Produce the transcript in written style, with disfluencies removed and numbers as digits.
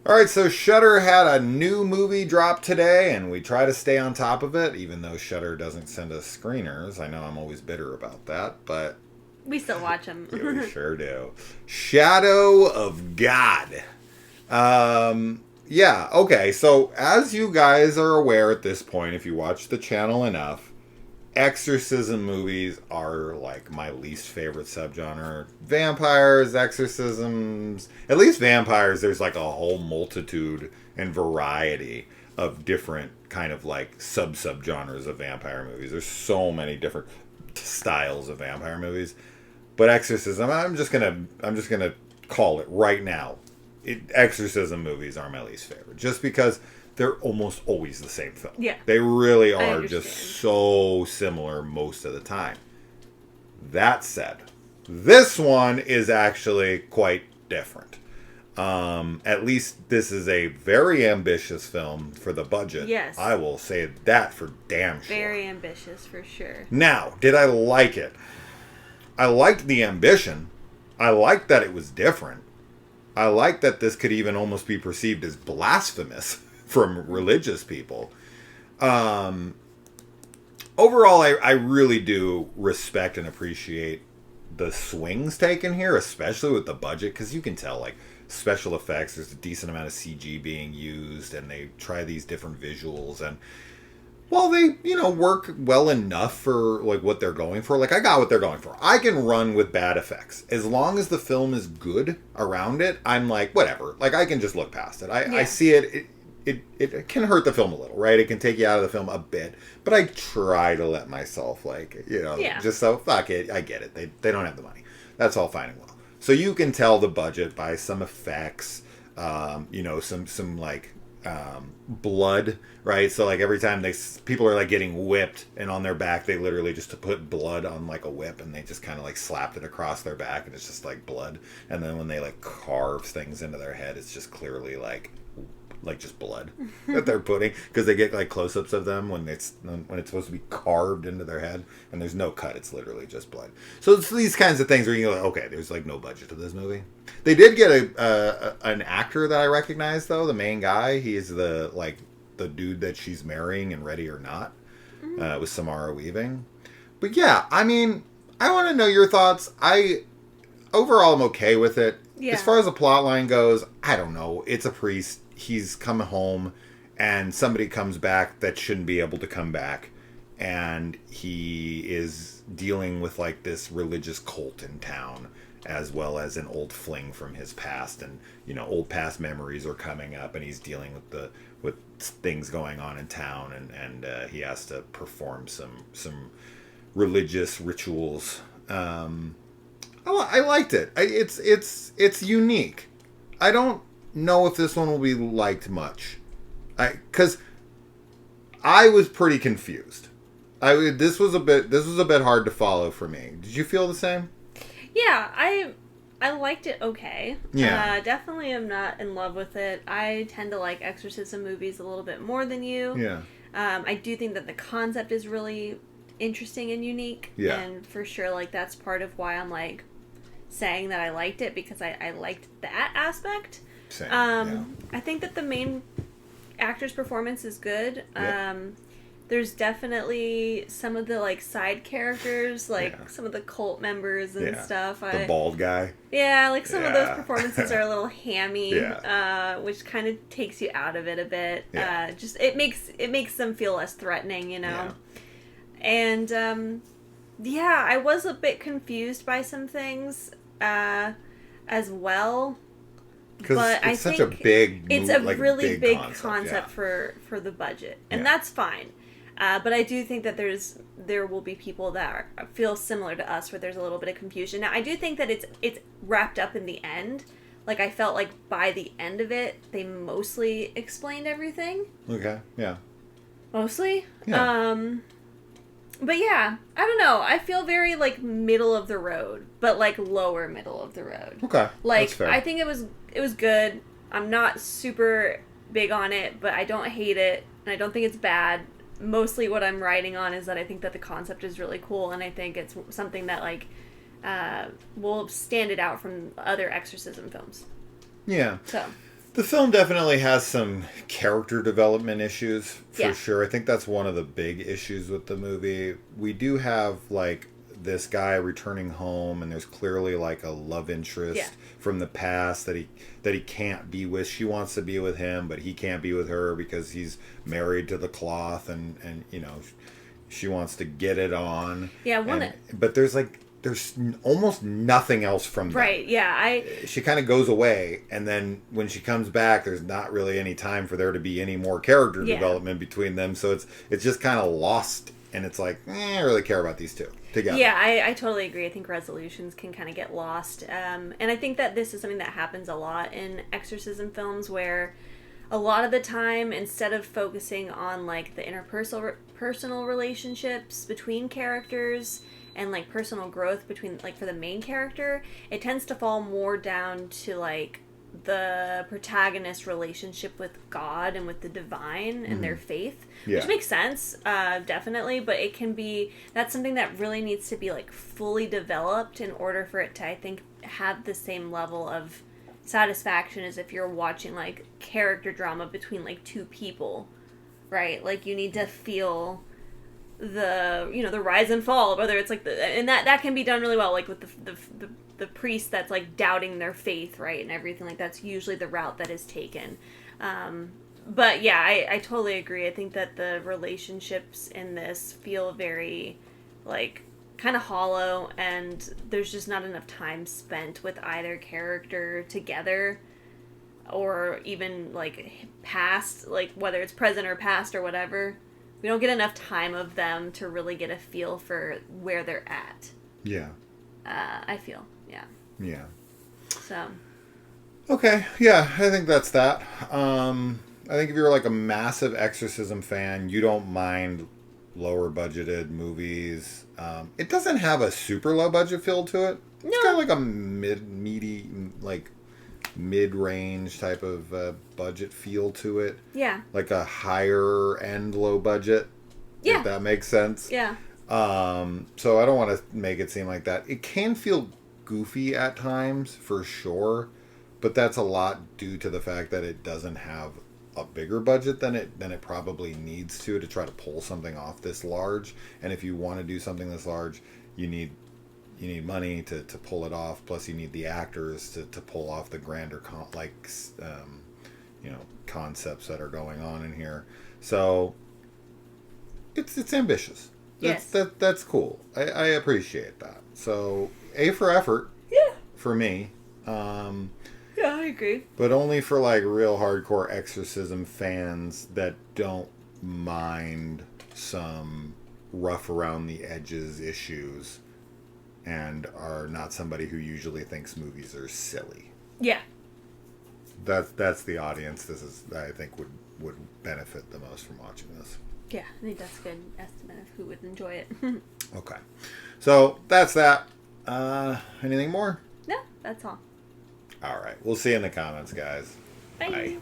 All right, so Shudder had a new movie drop today, and we try to stay on top of it, even though Shudder doesn't send us screeners. I know I'm always bitter about that, but We still watch yeah, them. we sure do. Shadow of God. Yeah, okay, so as you guys are aware at this point, if you watch the channel enough, exorcism movies are like my least favorite subgenre. Vampires, exorcisms, at least vampires, there's like a whole multitude and variety of different kind of like subgenres of vampire movies. There's so many different styles of vampire movies. But exorcism, I'm just gonna call it right now. Exorcism movies are my least favorite, just because they're almost always the same film. Yeah. They really I are just understand. so similar most of the time. That said, this one is actually quite different. At least this is a very ambitious film for the budget. Yes. I will say that for damn sure. Very ambitious, for sure. Now, did I like it? I liked the ambition. I liked that it was different. I liked that this could even almost be perceived as blasphemous from religious people. Overall, I really do respect and appreciate the swings taken here, especially with the budget, because you can tell, like, special effects, there's a decent amount of CG being used, and they try these different visuals, and well, they, work well enough for, like, what they're going for. Like, I got what they're going for. I can run with bad effects. As long as the film is good around it, I'm like, whatever. Like, I can just look past it. I see it. It can hurt the film a little, right? It can take you out of the film a bit. But I try to let myself, like, just so, fuck it. I get it. They don't have the money. That's all fine and well. So you can tell the budget by some effects, some like, blood, right? So like every time people are like getting whipped, and on their back they literally just put blood on like a whip, and they just kind of like slapped it across their back, and it's just like blood. And then when they like carve things into their head, it's just clearly like just blood that they're putting, because they get like close-ups of them when it's supposed to be carved into their head, and there's no cut, it's literally just blood. So it's these kinds of things where you're like, okay, there's like no budget to this movie. They did get an actor that I recognize, though, the main guy. He's the dude that she's marrying in Ready or Not, with Samara Weaving. But yeah, I mean, I want to know your thoughts. Overall, I'm okay with it. Yeah. As far as the plot line goes, I don't know. It's a priest. He's coming home, and somebody comes back that shouldn't be able to come back, and he is dealing with like this religious cult in town, as well as an old fling from his past, and old past memories are coming up, and he's dealing with things going on in town, and he has to perform some religious rituals. I liked it. It's unique. I don't know if this one will be liked much, because I was pretty confused. This was a bit hard to follow for me. Did you feel the same? Yeah, I liked it okay. Yeah. Definitely am not in love with it. I tend to like exorcism movies a little bit more than you. Yeah. I do think that the concept is really interesting and unique. Yeah. And for sure, like, that's part of why I'm like saying that I liked it, because I liked that aspect. Same. Yeah. I think that the main actor's performance is good. Yep. There's definitely some of the like side characters, like some of the cult members and stuff. The bald guy. Yeah, like some of those Yeah. performances are a little hammy, which kind of takes you out of it a bit. Yeah. Just it makes them feel less threatening, Yeah. And I was a bit confused by some things as well. Because But it's I such a think big, it's a like, really big concept for the budget, and Yeah. that's fine. But I do think that there will be people that feel similar to us, where there's a little bit of confusion. Now, I do think that it's wrapped up in the end. Like, I felt like by the end of it, they mostly explained everything. Okay. Yeah. Mostly. Yeah. But yeah, I don't know. I feel very like middle of the road, but like lower middle of the road. Okay. Like, That's fair. I think it was good. I'm not super big on it, but I don't hate it, and I don't think it's bad. Mostly what I'm writing on is that I think that the concept is really cool, and I think it's something that like will stand it out from other exorcism films. Yeah. So The film definitely has some character development issues, for Yeah. sure. I think that's one of the big issues with the movie. We do have, like, this guy returning home, and there's clearly, like, a love interest Yeah. from the past that he can't be with. She wants to be with him, but he can't be with her because he's married to the cloth, and you know, she wants to get it on. Yeah, But there's almost nothing else from them. Right, yeah, She kind of goes away, and then when she comes back, there's not really any time for there to be any more character Yeah. development between them. So it's just kind of lost, and it's like, I don't really care about these two together. Yeah, I totally agree. I think resolutions can kind of get lost. And I think that this is something that happens a lot in exorcism films where a lot of the time, instead of focusing on like the interpersonal personal relationships between characters and like personal growth between like for the main character, it tends to fall more down to like the protagonist relationship with God and with the divine and their faith, Yeah. which makes sense, definitely, but it can be, that's something that really needs to be like fully developed in order for it to, I think, have the same level of satisfaction as if you're watching like character drama between like two people, right? Like you need to feel the rise and fall, whether it's like and that can be done really well, like with the priest that's like doubting their faith, right, and everything like that's usually the route that is taken. But yeah, I totally agree. I think that the relationships in this feel very like kind of hollow, and there's just not enough time spent with either character together, or even like past, like whether it's present or past or whatever. We don't get enough time of them to really get a feel for where they're at. Yeah. I feel, yeah. Yeah. So. Okay. Yeah, I think that's that. I think if you're like a massive Exorcism fan, you don't mind lower budgeted movies. It doesn't have a super low budget feel to it. It's No. got like a mid-range type of budget feel to it. Yeah. Like a higher end low budget. Yeah. If that makes sense. Yeah. So I don't want to make it seem like that. It can feel goofy at times, for sure, but that's a lot due to the fact that it doesn't have a bigger budget than it probably needs to try to pull something off this large. And if you want to do something this large, you need money to pull it off. Plus, you need the actors to pull off the grander concepts that are going on in here. So it's ambitious. Yes. That's cool. I appreciate that. So A for effort. Yeah. For me. Yeah, I agree. But only for like real hardcore Exorcism fans that don't mind some rough around the edges issues and are not somebody who usually thinks movies are silly. Yeah. That's the audience I think would benefit the most from watching this. Yeah, I think that's a good estimate of who would enjoy it. Okay. So that's that. Anything more? No, that's all. All right. We'll see you in the comments, guys. Bye. Bye.